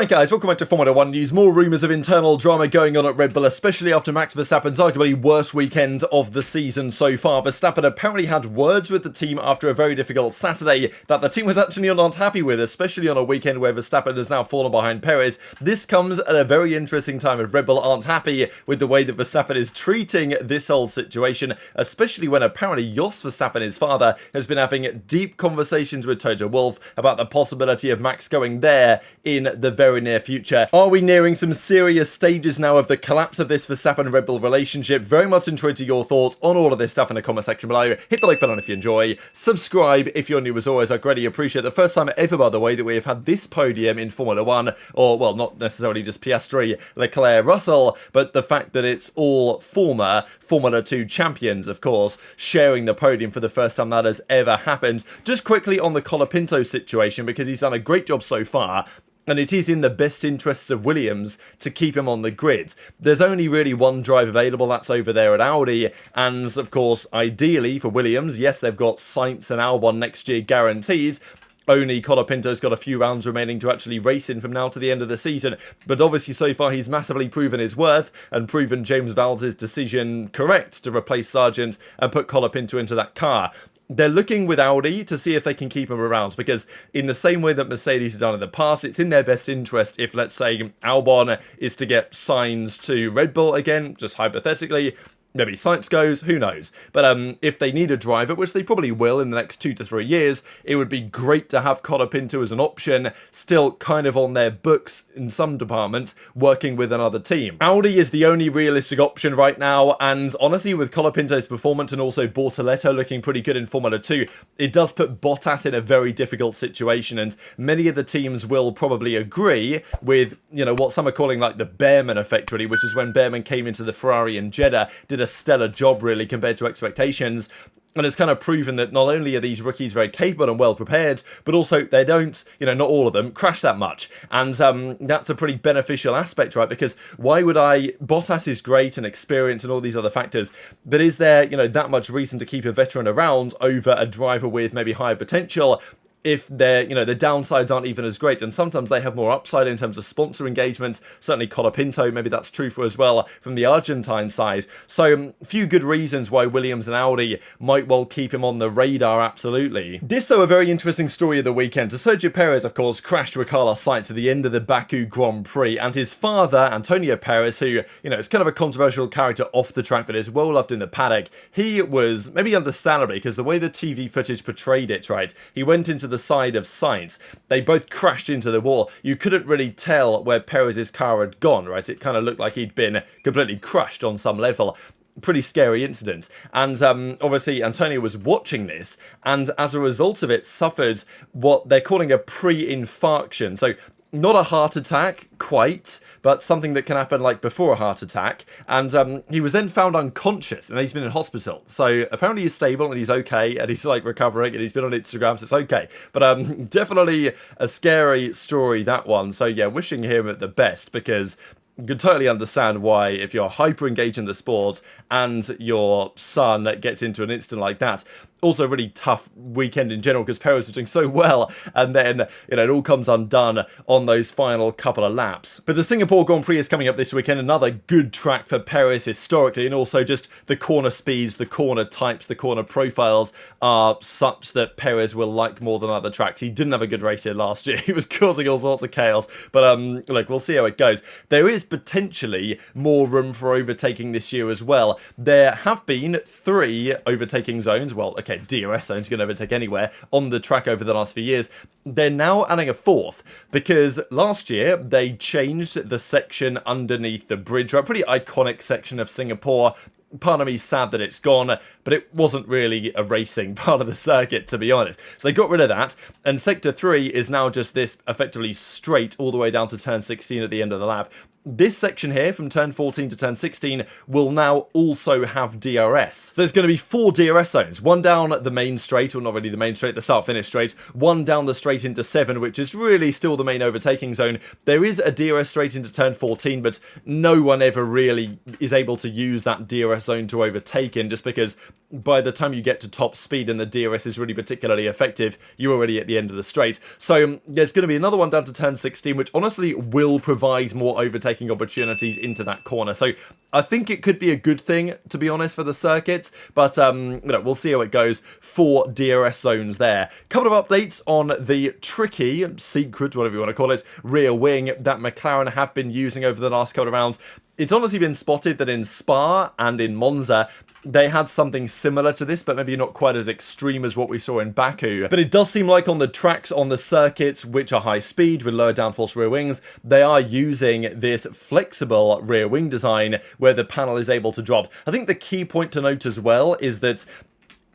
Right guys, welcome back to Formula 1 news. More rumours of internal drama going on at Red Bull, especially after Max Verstappen's arguably worst weekend of the season so far. Verstappen apparently had words with the team after a very difficult Saturday that the team was actually not happy with, especially on a weekend where Verstappen has now fallen behind Perez. This comes at a very interesting time if Red Bull aren't happy with the way that Verstappen is treating this whole situation, especially when apparently Jos Verstappen, his father, has been having deep conversations with Toto Wolff about the possibility of Max going there in the very near future. Are we nearing some serious stages now of the collapse of this Verstappen-Red Bull relationship? Very much interested in your thoughts on all of this stuff in the comment section below. Hit the like button if you enjoy. Subscribe if you're new as always. I greatly appreciate the first time ever, by the way, that we have had this podium in Formula 1, or, well, not necessarily just Piastri, Leclerc, Russell, but the fact that it's all former Formula 2 champions, of course, sharing the podium for the first time that has ever happened. Just quickly on the Colapinto situation, because he's done a great job so far, and it is in the best interests of Williams to keep him on the grid. There's only really one drive available, that's over there at Audi, and of course, ideally for Williams, yes, they've got Sainz and Albon next year guaranteed. Only Colapinto's got a few rounds remaining to actually race in from now to the end of the season. But obviously so far he's massively proven his worth and proven James Valdes's decision correct to replace Sargent and put Colapinto into that car. They're looking with Audi to see if they can keep him around, because in the same way that Mercedes have done in the past, it's in their best interest if, let's say, Albon is to get signed to Red Bull again, just hypothetically. Maybe Sainz goes, who knows. But if they need a driver, which they probably will in the next 2 to 3 years, it would be great to have Colapinto as an option, still kind of on their books in some departments, working with another team. Audi is the only realistic option right now, and honestly, with Colapinto's performance and also Bortoleto looking pretty good in Formula 2, it does put Bottas in a very difficult situation, and many of the teams will probably agree with, you know, what some are calling like the Behrman effect, really, which is when Behrman came into the Ferrari in Jeddah, did a stellar job really compared to expectations, and it's kind of proven that not only are these rookies very capable and well prepared, but also they don't, you know, not all of them, crash that much. And that's a pretty beneficial aspect, right? Because why would Bottas is great and experience and all these other factors, but is there, you know, that much reason to keep a veteran around over a driver with maybe higher potential if they're, you know, the downsides aren't even as great? And sometimes they have more upside in terms of sponsor engagement. Certainly Colapinto, maybe that's true for as well from the Argentine side. So few good reasons why Williams and Audi might well keep him on the radar, absolutely. This, though, a very interesting story of the weekend. So Sergio Perez, of course, crashed with Carlos Sainz at the end of the Baku Grand Prix, and his father, Antonio Perez, who, you know, is kind of a controversial character off the track, but is well loved in the paddock. He was, maybe understandably, because the way the TV footage portrayed it, right, he went into the side of Sainz. They both crashed into the wall. You couldn't really tell where Perez's car had gone, right? It kind of looked like he'd been completely crushed on some level. Pretty scary incident. And obviously Antonio was watching this, and as a result of it suffered what they're calling a pre-infarction. So not a heart attack, quite, but something that can happen like before a heart attack. And he was then found unconscious, and he's been in hospital. So apparently he's stable and he's okay, and he's like recovering, and he's been on Instagram, so it's okay. But definitely a scary story, that one. So yeah, wishing him the best, because you can totally understand why, if you're hyper engaged in the sport and your son gets into an incident like that. Also, a really tough weekend in general, because Perez was doing so well, and then, you know, it all comes undone on those final couple of laps. But the Singapore Grand Prix is coming up this weekend, another good track for Perez historically, and also just the corner speeds, the corner types, the corner profiles are such that Perez will like more than other tracks. He didn't have a good race here last year. He was causing all sorts of chaos, but look, we'll see how it goes. There is potentially more room for overtaking this year as well. There have been 3 overtaking zones. Well, okay, DRS zones, you can overtake anywhere on the track over the last few years. They're now adding a 4th, because last year they changed the section underneath the bridge, right? Pretty iconic section of Singapore. Part of me's sad that it's gone, but it wasn't really a racing part of the circuit, to be honest. So they got rid of that, and Sector 3 is now just this effectively straight all the way down to turn 16 at the end of the lap. This section here, from turn 14 to turn 16, will now also have DRS. So there's going to be 4 DRS zones. One down the main straight, or not really the main straight, the start-finish straight. One down the straight into 7, which is really still the main overtaking zone. There is a DRS straight into turn 14, but no one ever really is able to use that DRS zone to overtake in, just because by the time you get to top speed and the DRS is really particularly effective, you're already at the end of the straight. So there's going to be another one down to turn 16, which honestly will provide more overtaking opportunities into that corner. So I think it could be a good thing, to be honest, for the circuit, but we'll see how it goes for DRS zones there. Couple of updates on the tricky, secret, whatever you want to call it, rear wing that McLaren have been using over the last couple of rounds. It's honestly been spotted that in Spa and in Monza, they had something similar to this, but maybe not quite as extreme as what we saw in Baku. But it does seem like on the tracks on the circuits, which are high speed with lower downforce rear wings, they are using this flexible rear wing design where the panel is able to drop. I think the key point to note as well is that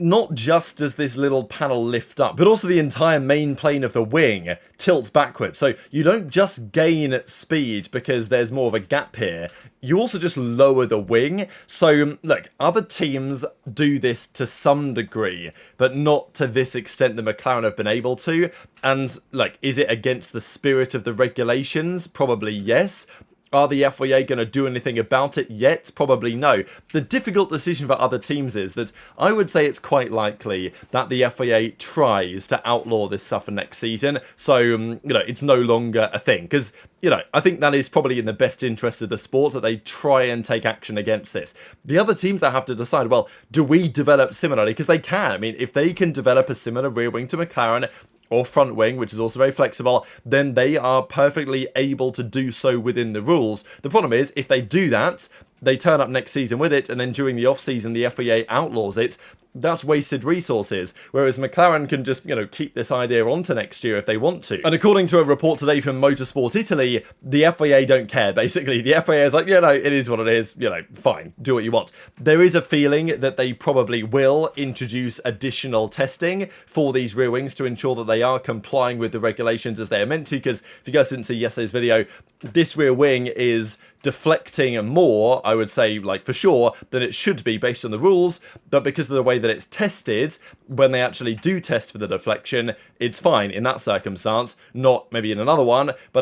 not just does this little panel lift up, but also the entire main plane of the wing tilts backwards. So you don't just gain speed because there's more of a gap here. You also just lower the wing. So look, other teams do this to some degree, but not to this extent that McLaren have been able to. And like, is it against the spirit of the regulations? Probably yes. Are the FIA going to do anything about it yet? Probably no. The difficult decision for other teams is that I would say it's quite likely that the FIA tries to outlaw this stuff for next season. So, it's no longer a thing. Because, I think that is probably in the best interest of the sport that they try and take action against this. The other teams that have to decide, well, do we develop similarly? Because they can. I mean, if they can develop a similar rear wing to McLaren, or front wing, which is also very flexible, then they are perfectly able to do so within the rules. The problem is, if they do that, they turn up next season with it, and then during the off-season, the FIA outlaws it. That's wasted resources, whereas McLaren can just, keep this idea onto next year if they want to. And according to a report today from Motorsport Italy, the FIA don't care, basically. The FIA is like, it is what it is, fine, do what you want. There is a feeling that they probably will introduce additional testing for these rear wings to ensure that they are complying with the regulations as they are meant to, because if you guys didn't see yesterday's video, this rear wing is deflecting more, I would say, for sure, than it should be based on the rules, but because of the way that it's tested, when they actually do test for the deflection, it's fine in that circumstance, not maybe in another one, but,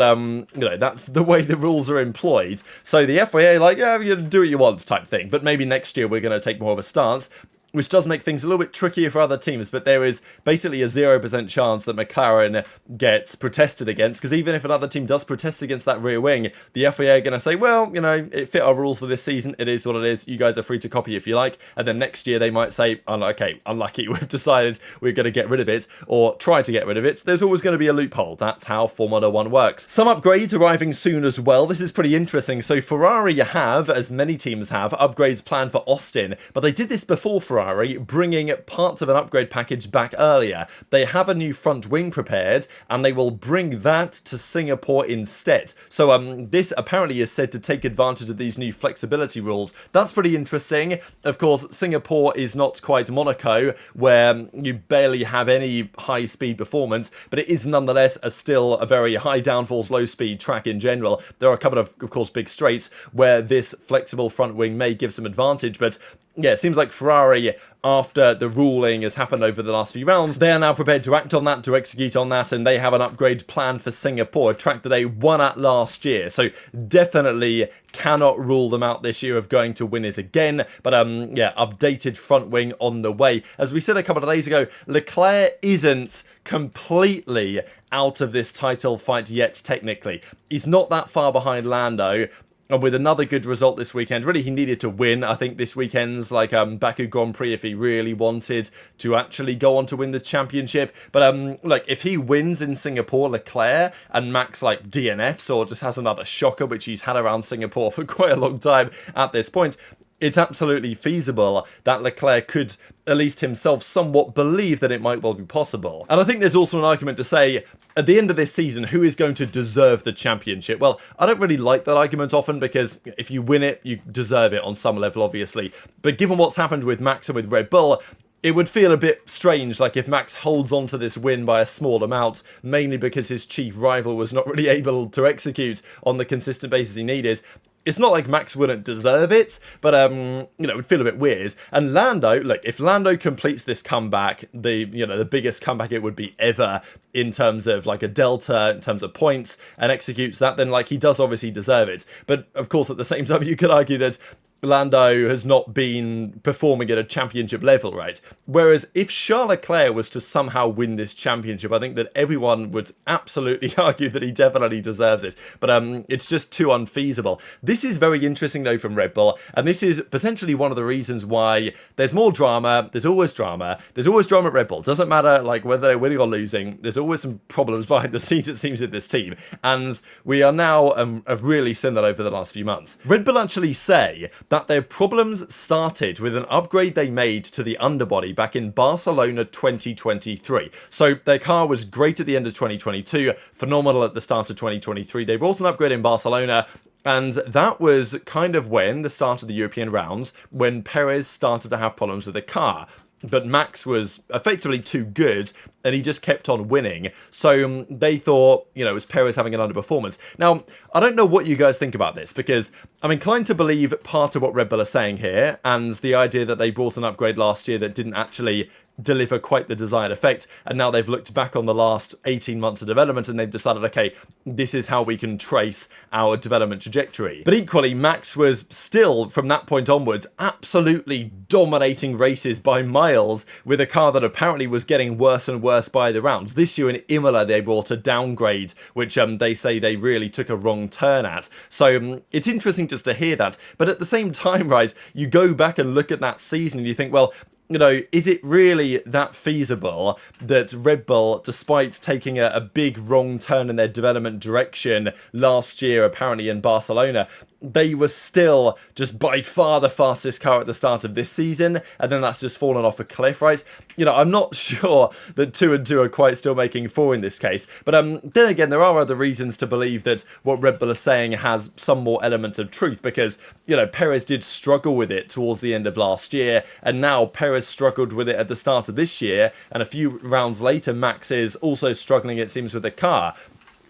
that's the way the rules are employed. So the FIA, you do what you want type thing, but maybe next year we're going to take more of a stance, which does make things a little bit trickier for other teams, but there is basically a 0% chance that McLaren gets protested against, because even if another team does protest against that rear wing, the FIA are going to say, well, it fit our rules for this season, it is what it is, you guys are free to copy if you like, and then next year they might say, okay, unlucky, we've decided we're going to get rid of it, or try to get rid of it. There's always going to be a loophole. That's how Formula 1 works. Some upgrades arriving soon as well. This is pretty interesting. So Ferrari have, as many teams have, upgrades planned for Austin, but they did this before Ferrari, bringing parts of an upgrade package back earlier. They have a new front wing prepared, and they will bring that to Singapore instead. So this apparently is said to take advantage of these new flexibility rules. That's pretty interesting. Of course, Singapore is not quite Monaco, where you barely have any high-speed performance, but it is nonetheless still a very high downforce, low-speed track in general. There are a couple of course, big straights where this flexible front wing may give some advantage, but yeah, it seems like Ferrari, after the ruling has happened over the last few rounds, they are now prepared to act on that, to execute on that, and they have an upgrade planned for Singapore, a track that they won at last year. So definitely cannot rule them out this year of going to win it again. But updated front wing on the way. As we said a couple of days ago, Leclerc isn't completely out of this title fight yet, technically. He's not that far behind Lando. And with another good result this weekend, really he needed to win. I think this weekend's Baku Grand Prix if he really wanted to actually go on to win the championship. But if he wins in Singapore, Leclerc, and Max DNFs or just has another shocker, which he's had around Singapore for quite a long time at this point, it's absolutely feasible that Leclerc could, at least himself, somewhat believe that it might well be possible. And I think there's also an argument to say, at the end of this season, who is going to deserve the championship? Well, I don't really like that argument often, because if you win it, you deserve it on some level, obviously. But given what's happened with Max and with Red Bull, it would feel a bit strange, if Max holds on to this win by a small amount, mainly because his chief rival was not really able to execute on the consistent basis he needed. It's not like Max wouldn't deserve it, but, it would feel a bit weird. And Lando, if Lando completes this comeback, the biggest comeback it would be ever in terms of, a delta, in terms of points, and executes that, then, he does obviously deserve it. But, of course, at the same time, you could argue that Lando has not been performing at a championship level, right? Whereas if Charles Leclerc was to somehow win this championship, I think that everyone would absolutely argue that he definitely deserves it. But it's just too unfeasible. This is very interesting, though, from Red Bull, and this is potentially one of the reasons why there's more drama. There's always drama. There's always drama at Red Bull. Doesn't matter like whether they're winning or losing. There's always some problems behind the scenes, it seems, with this team. And we are now have really seen that over the last few months. Red Bull actually say that their problems started with an upgrade they made to the underbody back in Barcelona 2023. So their car was great at the end of 2022, phenomenal at the start of 2023. They brought an upgrade in Barcelona, and that was kind of when the start of the European rounds, when Perez started to have problems with the car. But Max was effectively too good, and he just kept on winning. So they thought, it was Perez having an underperformance. Now, I don't know what you guys think about this, because I'm inclined to believe part of what Red Bull are saying here, and the idea that they brought an upgrade last year that didn't actually deliver quite the desired effect, and now they've looked back on the last 18 months of development and they've decided, okay, this is how we can trace our development trajectory. But equally, Max was still, from that point onwards, absolutely dominating races by miles with a car that apparently was getting worse and worse by the rounds. This year in Imola, they brought a downgrade, which they say they really took a wrong turn at. So it's interesting just to hear that. But at the same time, right, you go back and look at that season and you think, well, is it really that feasible that Red Bull, despite taking a big wrong turn in their development direction last year, apparently in Barcelona, they were still just by far the fastest car at the start of this season, and then that's just fallen off a cliff, right? I'm not sure that 2 and 2 are quite still making 4 in this case, but then again, there are other reasons to believe that what Red Bull are saying has some more element of truth, because, Perez did struggle with it towards the end of last year, and now Perez struggled with it at the start of this year, and a few rounds later, Max is also struggling, it seems, with the car.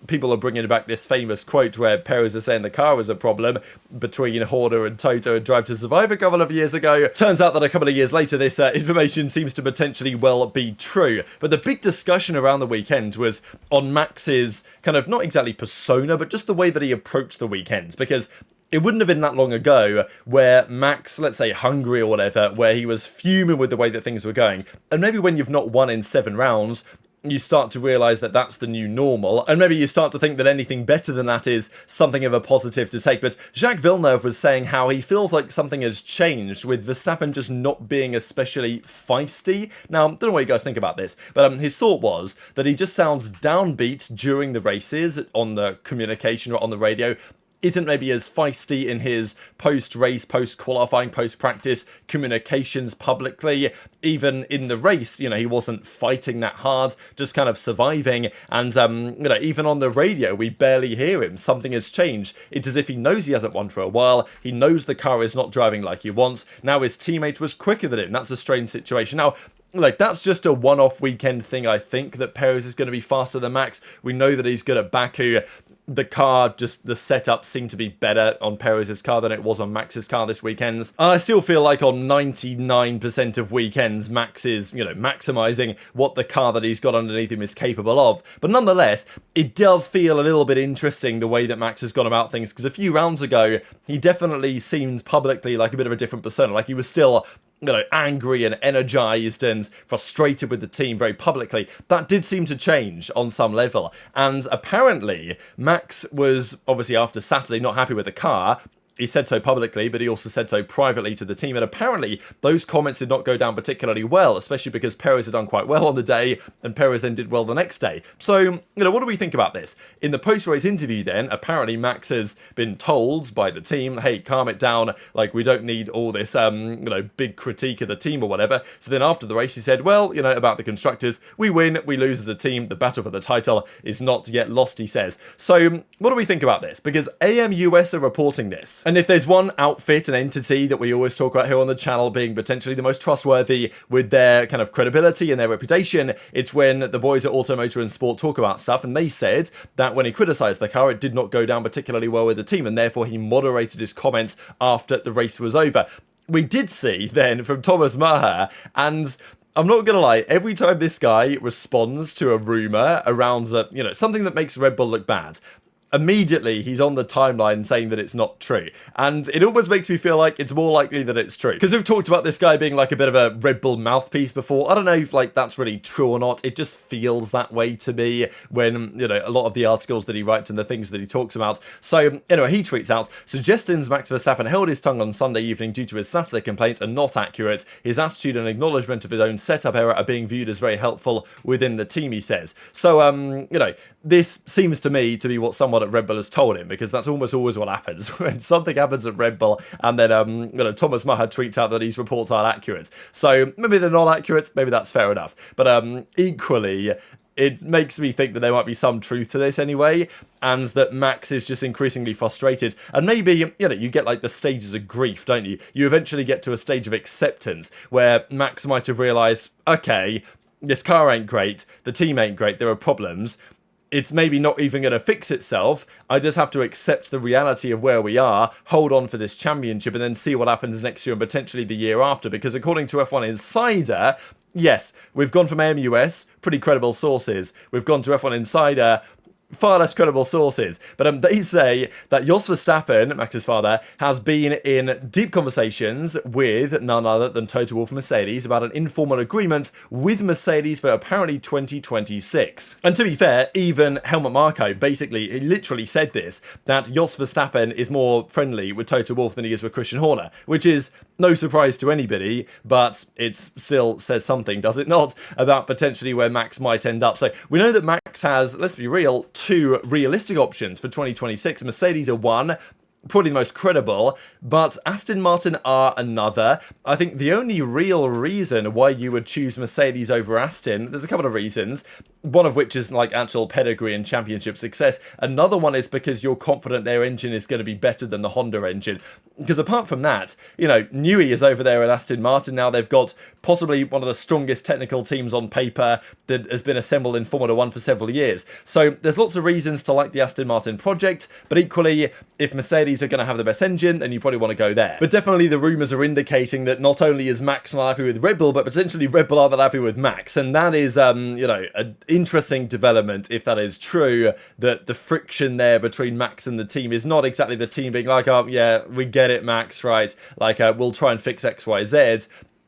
People are bringing back this famous quote where Perez is saying the car was a problem between Horner and Toto and Drive to Survive a couple of years ago. Turns out that a couple of years later, this information seems to potentially well be true. But the big discussion around the weekend was on Max's kind of not exactly persona, but just the way that he approached the weekends. Because it wouldn't have been that long ago where Max, let's say Hungary or whatever, where he was fuming with the way that things were going. And maybe when you've not won in 7 rounds, you start to realise that that's the new normal, and maybe you start to think that anything better than that is something of a positive to take. But Jacques Villeneuve was saying how he feels like something has changed with Verstappen just not being especially feisty. Now, I don't know what you guys think about this, but his thought was that he just sounds downbeat during the races on the communication or on the radio, isn't maybe as feisty in his post-race, post-qualifying, post-practice communications publicly. Even in the race, he wasn't fighting that hard, just kind of surviving. And, even on the radio, we barely hear him. Something has changed. It's as if he knows he hasn't won for a while. He knows the car is not driving like he wants. Now his teammate was quicker than him. That's a strange situation. Now, that's just a one-off weekend thing, I think, that Perez is going to be faster than Max. We know that he's good at Baku. The car, just the setup seemed to be better on Perez's car than it was on Max's car this weekend. I still feel like on 99% of weekends, Max is, maximising what the car that he's got underneath him is capable of. But nonetheless, it does feel a little bit interesting the way that Max has gone about things, because a few rounds ago, he definitely seems publicly like a bit of a different persona. Like he was still angry and energized and frustrated with the team very publicly. That did seem to change on some level. And apparently, Max was obviously after Saturday not happy with the car. He said so publicly, but he also said so privately to the team. And apparently, those comments did not go down particularly well, especially because Perez had done quite well on the day, and Perez then did well the next day. So, what do we think about this? In the post-race interview then, apparently Max has been told by the team, hey, calm it down, like, we don't need all this, big critique of the team or whatever. So then after the race, he said, well, about the constructors, we win, we lose as a team, the battle for the title is not yet lost, he says. So, what do we think about this? Because AMUS are reporting this. And if there's one outfit and entity that we always talk about here on the channel being potentially the most trustworthy with their kind of credibility and their reputation, it's when the boys at Automotor and Sport talk about stuff, and they said that when he criticised the car, it did not go down particularly well with the team, and therefore he moderated his comments after the race was over. We did see then from Thomas Maher, and I'm not gonna lie, every time this guy responds to a rumour around something that makes Red Bull look bad, immediately he's on the timeline saying that it's not true. And it almost makes me feel like it's more likely that it's true. Because we've talked about this guy being like a bit of a Red Bull mouthpiece before. I don't know if like that's really true or not. It just feels that way to me when, you know, a lot of the articles that he writes and the things that he talks about. So anyway, he tweets out, suggestions Max Verstappen held his tongue on Sunday evening due to his Saturday complaint are not accurate. His attitude and acknowledgement of his own setup error are being viewed as very helpful within the team, he says. So, you know, this seems to me to be what someone at Red Bull has told him, because that's almost always what happens when something happens at Red Bull and then you know, Thomas Maher tweets out that these reports aren't accurate. So maybe they're not accurate, maybe that's fair enough, but equally it makes me think that there might be some truth to this anyway, and that Max is just increasingly frustrated. And maybe, you know, you get like the stages of grief, don't you? You eventually get to a stage of acceptance where Max might have realised, okay, this car ain't great, the team ain't great, there are problems. It's maybe not even going to fix itself. I just have to accept the reality of where we are, hold on for this championship, and then see what happens next year and potentially the year after. Because according to F1 Insider, yes, we've gone from AMUS, pretty credible sources. We've gone to F1 Insider, far less credible sources, but they say that Jos Verstappen, Max's father, has been in deep conversations with none other than Toto Wolff Mercedes about an informal agreement with Mercedes for apparently 2026. And to be fair, even Helmut Marko basically, he literally said this, that Jos Verstappen is more friendly with Toto Wolff than he is with Christian Horner, which is no surprise to anybody, but it still says something, does it not, about potentially where Max might end up. So we know that Max has, let's be real, two realistic options for 2026. Mercedes are one, probably the most credible, but Aston Martin are another. I think the only real reason why you would choose Mercedes over Aston, there's a couple of reasons, one of which is like actual pedigree and championship success. Another one is because you're confident their engine is going to be better than the Honda engine. Because apart from that, you know, Newey is over there at Aston Martin now. They've got possibly one of the strongest technical teams on paper that has been assembled in Formula 1 for several years. So there's lots of reasons to like the Aston Martin project, but equally, if Mercedes are going to have the best engine, then you probably want to go there. But definitely the rumours are indicating that not only is Max not happy with Red Bull, but potentially Red Bull are not happy with Max. And that is, you know, an interesting development, if that is true, that the friction there between Max and the team is not exactly the team being like, oh, yeah, we get it, Max, right? Like, we'll try and fix X, Y, Z.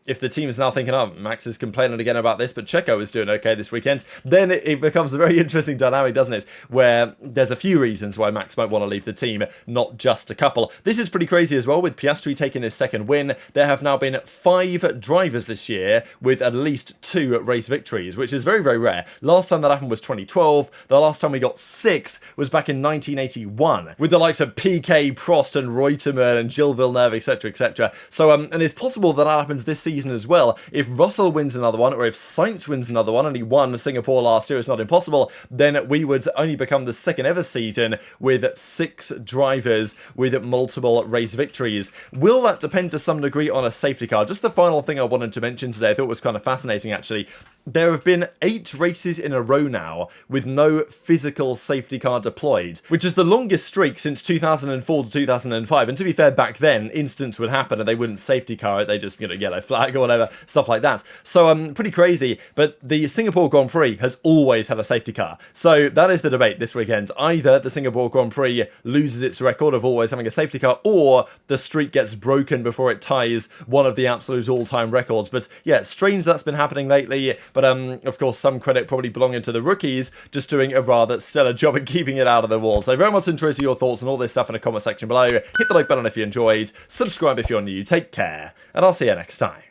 If the team is now thinking, oh, Max is complaining again about this, but Checo is doing okay this weekend, then it becomes a very interesting dynamic, doesn't it? Where there's a few reasons why Max might want to leave the team, not just a couple. This is pretty crazy as well, with Piastri taking his second win. There have now been 5 drivers this year with at least 2 race victories, which is very, very rare. Last time that happened was 2012. The last time we got 6 was back in 1981, with the likes of Piquet, Prost, and Reutemann, and Gilles Villeneuve, etc., etc. So, and it's possible that happens this season as well. If Russell wins another one, or if Sainz wins another one, and he won Singapore last year, it's not impossible, then we would only become the second ever season with 6 drivers with multiple race victories. Will that depend to some degree on a safety car? Just the final thing I wanted to mention today, I thought was kind of fascinating actually. There have been 8 races in a row now with no physical safety car deployed, which is the longest streak since 2004 to 2005. And to be fair, back then, incidents would happen and they wouldn't safety car it. They just, you know, yellow flag or whatever, stuff like that. So, pretty crazy. But the Singapore Grand Prix has always had a safety car. So that is the debate this weekend. Either the Singapore Grand Prix loses its record of always having a safety car, or the streak gets broken before it ties one of the absolute all-time records. But yeah, strange that's been happening lately. But of course, some credit probably belonging to the rookies, just doing a rather stellar job at keeping it out of the wall. So very much interested in your thoughts on all this stuff in the comment section below. Hit the like button if you enjoyed, subscribe if you're new, take care, and I'll see you next time.